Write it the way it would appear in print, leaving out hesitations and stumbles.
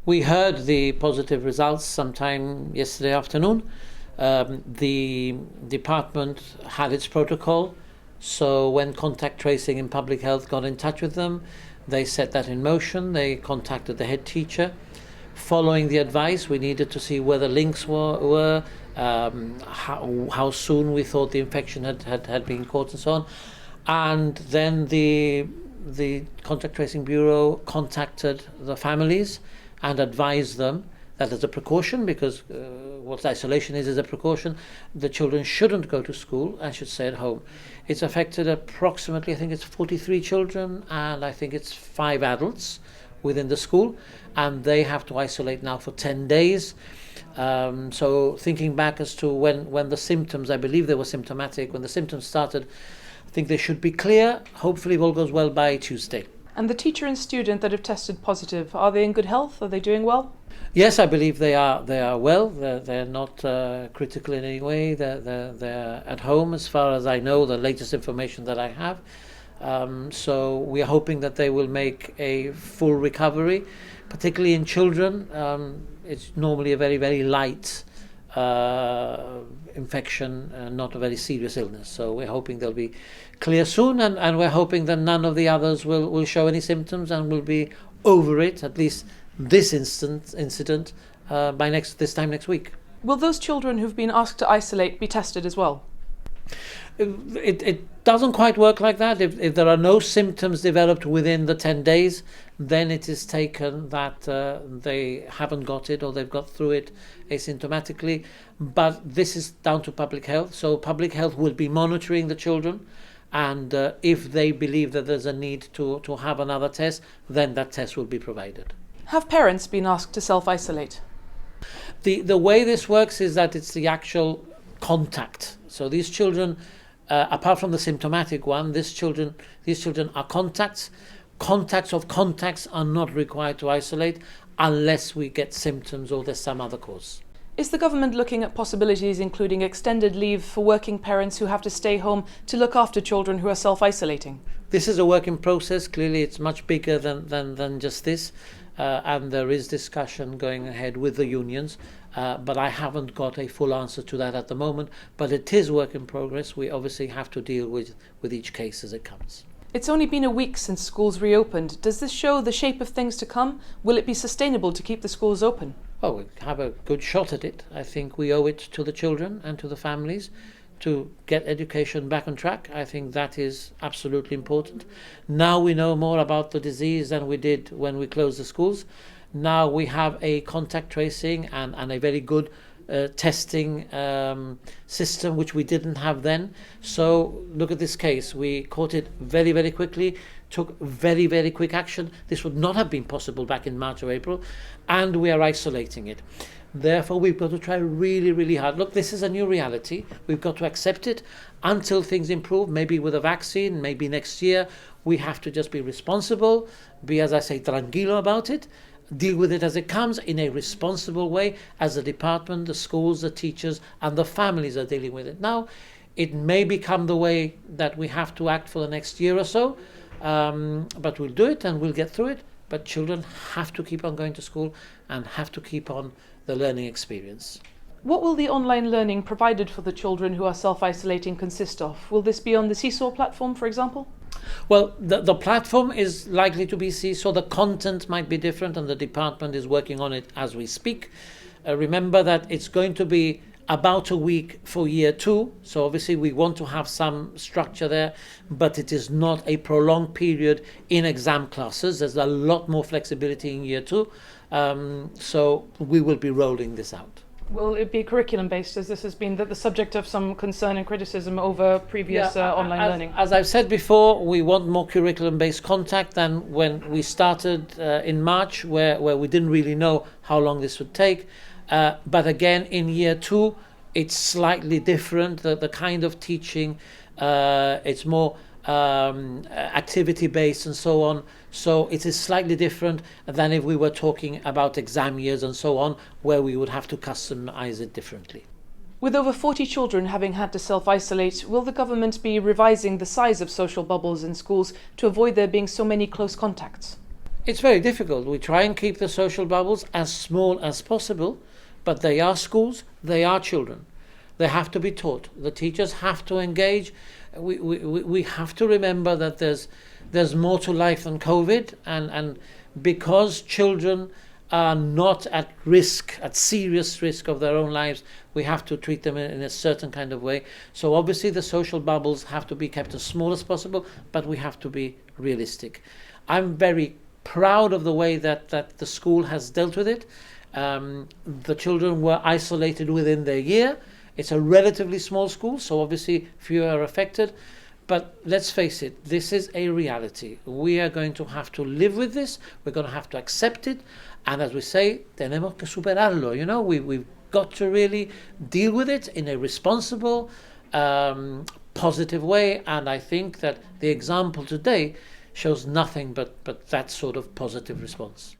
We heard the positive results sometime yesterday afternoon. The department had its protocol, so when contact tracing in public health got in touch with them, they set that in motion. They contacted the head teacher. Following the advice, we needed to see where the links were, how soon we thought the infection had been caught and so on. And then the Contact Tracing Bureau contacted the families and advised them that as a precaution, because what isolation is a precaution, the children shouldn't go to school and should stay at home. It's affected approximately, I think it's 43 children, and I think it's 5 adults within the school, and they have to isolate now for 10 days. So thinking back as to when the symptoms, I believe they were symptomatic, when the symptoms started, I think they should be clear. Hopefully if all goes well by Tuesday. And the teacher and student that have tested positive, are they in good health? Are they doing well? Yes, I believe they are well. They're not critical in any way. They're at home, as far as I know, the latest information that I have. So we are hoping that they will make a full recovery, particularly in children. It's normally a very, very light infection, not a very serious illness. So we're hoping they'll be clear soon, and we're hoping that none of the others will show any symptoms and will be over it, at least this incident, by this time next week. Will those children who've been asked to isolate be tested as well? It doesn't quite work like that. If there are no symptoms developed within the 10 days, then it is taken that they haven't got it or they've got through it asymptomatically. But this is down to public health. So public health will be monitoring the children, and if they believe that there's a need to have another test, then that test will be provided. Have parents been asked to self-isolate? The way this works is that it's the actual contact. So these children, apart from the symptomatic one, these children are contacts. Contacts of contacts are not required to isolate unless we get symptoms or there's some other cause. Is the government looking at possibilities including extended leave for working parents who have to stay home to look after children who are self-isolating? This is a work in process. Clearly it's much bigger than just this, and there is discussion going ahead with the unions, but I haven't got a full answer to that at the moment. But it is work in progress. We obviously have to deal with each case as it comes. It's only been a week since schools reopened. Does this show the shape of things to come? Will it be sustainable to keep the schools open? Well, we have a good shot at it. I think we owe it to the children and to the families to get education back on track. I think that is absolutely important. Now we know more about the disease than we did when we closed the schools. Now we have a contact tracing and a very good testing system, which we didn't have then. So look at this case. We caught it very, very quickly, took very, very quick action. This would not have been possible back in March or April, and we are isolating it. Therefore, we've got to try really, really hard. Look, this is a new reality. We've got to accept it until things improve, maybe with a vaccine, maybe next year. We have to just be responsible, be, as I say, tranquilo about it, deal with it as it comes in a responsible way, as the department, the schools, the teachers, and the families are dealing with it. Now, it may become the way that we have to act for the next year or so, but we'll do it and we'll get through it. But children have to keep on going to school and have to keep on the learning experience. What will the online learning provided for the children who are self-isolating consist of? Will this be on the Seesaw platform, for example? Well, the platform is likely to be Seesaw. The content might be different, and the department is working on it as we speak. Remember that it's going to be about a week for year 2, so obviously we want to have some structure there, but it is not a prolonged period in exam classes. There's a lot more flexibility in year 2, so we will be rolling this out. Will it be curriculum-based, as this has been the subject of some concern and criticism over previous online learning? As I've said before, we want more curriculum-based contact than when we started in March, where we didn't really know how long this would take. But again, in year 2, it's slightly different. The kind of teaching, it's more activity-based and so on. So it is slightly different than if we were talking about exam years and so on, where we would have to customize it differently. With over 40 children having had to self-isolate, will the government be revising the size of social bubbles in schools to avoid there being so many close contacts? It's very difficult. We try and keep the social bubbles as small as possible, but they are schools, they are children. They have to be taught. The teachers have to engage. We have to remember that there's more to life than COVID, and because children are not at risk, at serious risk of their own lives, we have to treat them in a certain kind of way. So obviously the social bubbles have to be kept as small as possible, but we have to be realistic. I'm very proud of the way that the school has dealt with it. The children were isolated within their year. It's a relatively small school, so obviously fewer are affected. But let's face it, this is a reality. We are going to have to live with this. We're going to have to accept it. And as we say, tenemos que superarlo. You know, we've got to really deal with it in a responsible, positive way. And I think that the example today shows nothing but that sort of positive response.